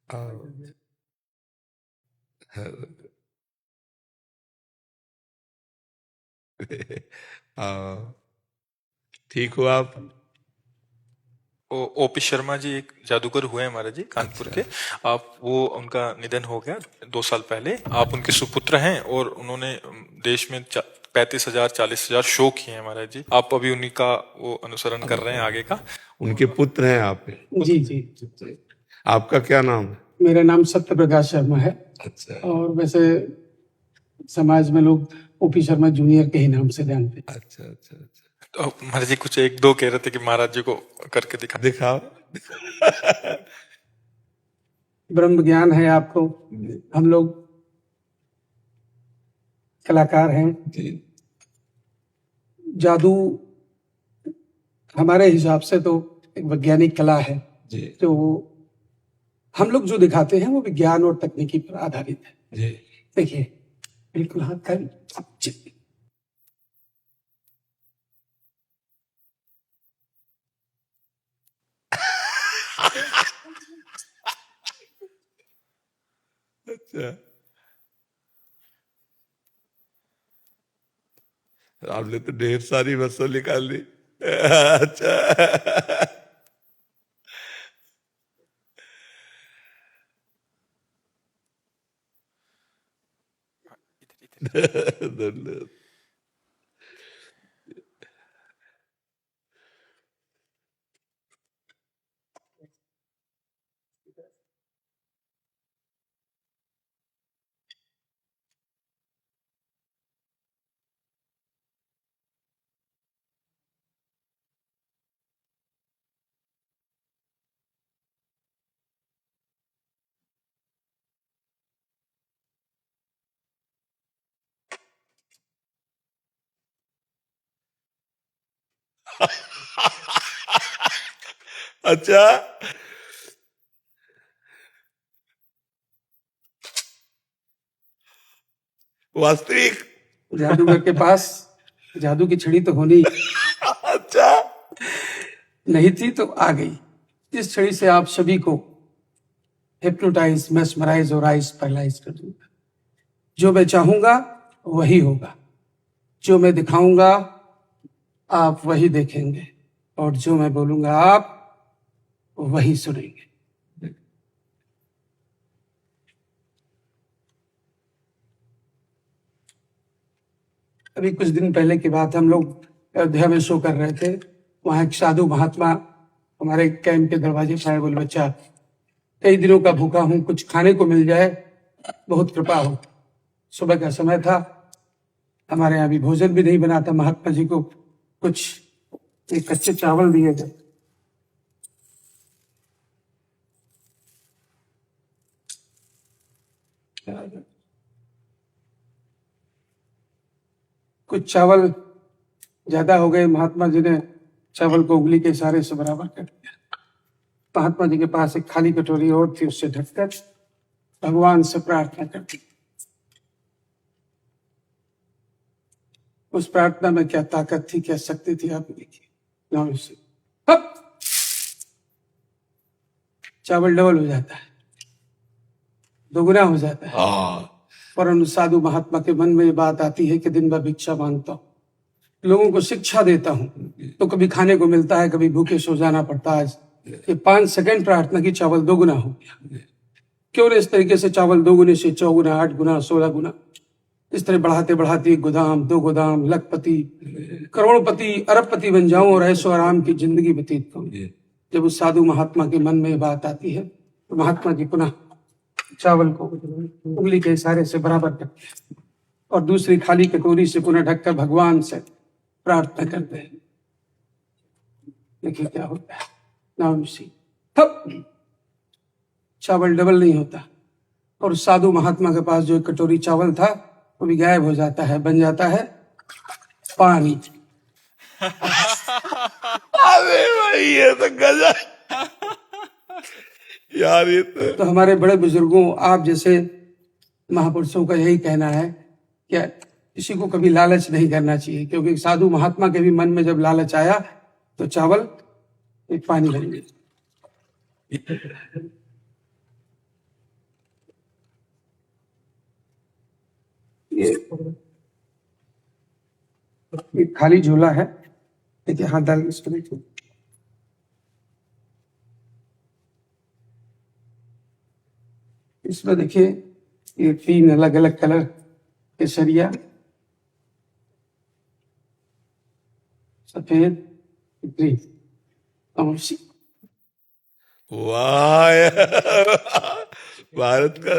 हाँ, हाँ, ठीक हो आप? ओपी शर्मा जी एक जादूगर हुए हैं महाराज जी, कानपुर अच्छा, के। आप वो उनका निधन हो गया 2 साल पहले। आप उनके सुपुत्र हैं और उन्होंने देश में 35,000 40,000 शो किए हैं महाराज जी। आप अभी उन्हीं का वो अनुसरण कर रहे हैं आगे का। उनके पुत्र हैं आप? जी जी। आपका क्या नाम है? मेरा नाम सत्य प्रकाश शर्मा है। अच्छा, और वैसे समाज में लोग ओपी शर्मा जूनियर के ही नाम से जानते हैं। अच्छा, अच्छा, अच्छा। तो महाराज जी कुछ एक दो कह रहे थे कि महाराज जी को करके दिखा। दिखाओ। ब्रह्म ज्ञान है आपको, हम लोग कलाकार हैं। जी, जादू हमारे हिसाब से तो एक वैज्ञानिक कला है, जी, जो हम लोग जो दिखाते हैं वो विज्ञान और तकनीकी पर आधारित है। जी। देखिए, बिल्कुल हाथ का अच्छा, आपने तो ढेर सारी वस्तु निकाल ली। अच्छा। धन्यवाद। अच्छा, वास्तविक? जादूगर के पास जादू की छड़ी तो होनी अच्छा, नहीं थी, तो आ गई। इस छड़ी से आप सभी को हिप्नोटाइज, मेस्मराइज और आइस पैरालाइज कर दूंगा। जो मैं चाहूंगा वही होगा, जो मैं दिखाऊंगा आप वही देखेंगे, और जो मैं बोलूंगा आप वही सुनेंगे। अभी कुछ दिन पहले की बात, हम लोग अयोध्या में शो कर रहे थे। वहां एक साधु महात्मा हमारे कैंप के दरवाजे पर आए, बोले बच्चा कई दिनों का भूखा हूं, कुछ खाने को मिल जाए, बहुत कृपा हो। सुबह का समय था, हमारे यहाँ भी भोजन भी नहीं बना था। महात्मा जी को कुछ एक कच्चे चावल दिए गए। कुछ चावल ज्यादा हो गए, महात्मा जी ने चावल को उंगली के इशारे से बराबर कर दिया। महात्मा जी के पास एक खाली कटोरी और थी, उससे ढककर भगवान से प्रार्थना कर दी। उस प्रार्थना में क्या ताकत थी, क्या शक्ति थी, आप देखिए। नाम से हप! चावल डबल हो जाता है, दोगुना हो जाता है। हाँ, पर उन साधु महात्मा के मन में ये बात आती है कि दिन भर भिक्षा मांगता हूँ, लोगों को शिक्षा देता हूँ, तो कभी खाने को मिलता है, कभी भूखे सो जाना पड़ता है। ये 5 सेकंड प्रार्थना की चावल दोगुना हो गया। क्यों न इस तरीके से चावल दोगुने से 4 गुना, 8 गुना, 16 गुना, इस तरह बढ़ाते बढ़ाते 1 गोदाम, 2 गोदाम, लखपति, करोड़पति, अरबपति बन जाऊं और ऐशो आराम की जिंदगी व्यतीत करूं। जब उस साधु महात्मा के मन में बात आती है, तो महात्मा जी पुनः चावल को उंगली के इशारे से बराबर करते हैं और दूसरी खाली कटोरी से पुनः ढककर भगवान से प्रार्थना करते हैं। देखिए क्या होता है। नाम सी तब चावल डबल नहीं होता, और साधु महात्मा के पास जो एक कटोरी चावल था वो भी गायब हो जाता है, बन जाता है पानी। अरे भाई ये तो गजब यार, ये तो हमारे बड़े बुजुर्गों, आप जैसे महापुरुषों का यही कहना है कि किसी को कभी लालच नहीं करना चाहिए, क्योंकि साधु महात्मा के भी मन में जब लालच आया तो चावल एक पानी बन गई। ये खाली झोला है, देखिए हाथ डाल के इसको देखिए। इसमें देखिए ये 3 अलग अलग कलर केसरिया, सफेद, ग्रीन और वाह यार, भारत का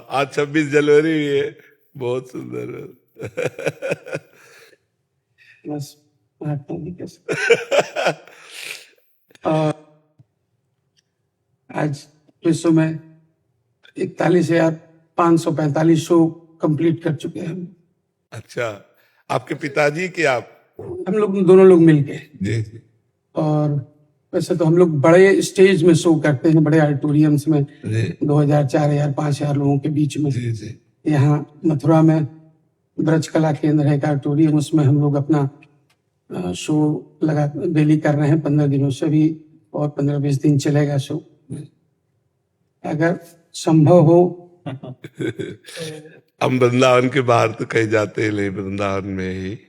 आज 26 जनवरी भी है, बहुत सुंदर। बस महात्मा जी के और आज विश्व में 41,545 शो कंप्लीट कर चुके हैं हम। अच्छा, आपके पिताजी कि आप? हम लोग दोनों लोग मिलके। जी जी और वैसे तो हम लोग बड़े स्टेज में शो करते हैं, बड़े ऑडिटोरियम्स में, जी 2000, 4000, 5000 लोगों के बीच में। जी जी। यहाँ मथुरा में ब्रज कला केंद्र है एक ऑडिटोरियम, उसमें हम लोग अपना शो लगा डेली कर रहे हैं 15 दिनों से भी, और 15-20 दिन चलेगा शो। अगर संभव हो हम वृंदावन के बाहर तो कहीं जाते ही नहीं, वृंदावन में ही।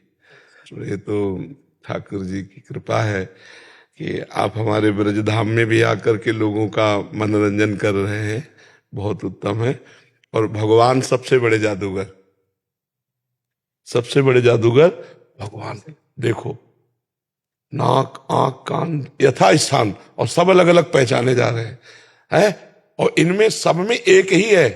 ये तो ठाकुर जी की कृपा है कि आप हमारे ब्रजधाम में भी आकर के लोगों का मनोरंजन कर रहे हैं, बहुत उत्तम है। और भगवान सबसे बड़े जादूगर, सबसे बड़े जादूगर भगवान। देखो, नाक, आंख, कान यथा स्थान, और सब अलग अलग पहचाने जा रहे हैं। और इनमें सब में एक ही है,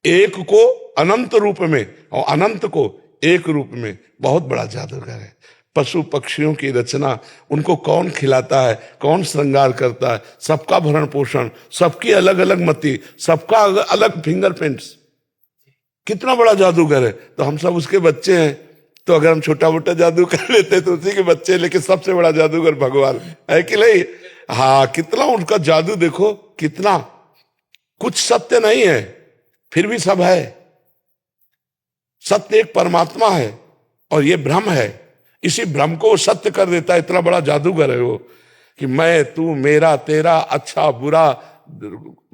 एक को अनंत रूप में और अनंत को एक रूप में। बहुत बड़ा जादूगर है। पशु पक्षियों की रचना, उनको कौन खिलाता है, कौन श्रृंगार करता है, सबका भरण पोषण, सबकी अलग अलग मति, सबका अलग फिंगरप्रिंट्स। कितना बड़ा जादूगर है। तो हम सब उसके बच्चे हैं, तो अगर हम छोटा मोटा जादू कर लेते तो उसी के बच्चे हैं, लेकिन सबसे बड़ा जादूगर भगवान है कि नहीं? हाँ, कितना उनका जादू देखो, कितना। कुछ सत्य नहीं है, फिर भी सब है। सत्य एक परमात्मा है और ये भ्रम है, इसी भ्रम को सत्य कर देता है। इतना बड़ा जादूगर है वो कि मैं, तू, मेरा, तेरा, अच्छा बुरा,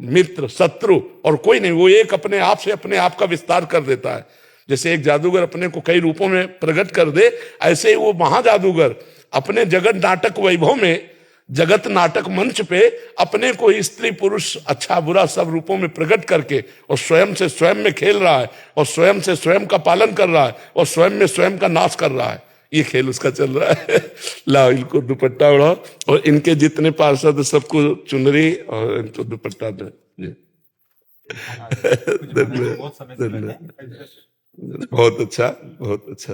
मित्र, शत्रु और कोई नहीं। वो एक अपने आप से अपने आप का विस्तार कर देता है। जैसे एक जादूगर अपने को कई रूपों में प्रकट कर दे, ऐसे ही वो महाजादूगर अपने जगत नाटक वैभव में, जगत नाटक मंच पे अपने को स्त्री पुरुष अच्छा बुरा सब रूपों में प्रकट करके और स्वयं से स्वयं में खेल रहा है, और स्वयं से स्वयं का पालन कर रहा है, और स्वयं में स्वयं का नाश कर रहा है। ये खेल उसका चल रहा है। लाओ इनको दुपट्टा उड़ाओ, और इनके जितने पार्षद सबको चुनरी और इनको दुपट्टा दे। धन्यवाद, बहुत अच्छा, बहुत अच्छा।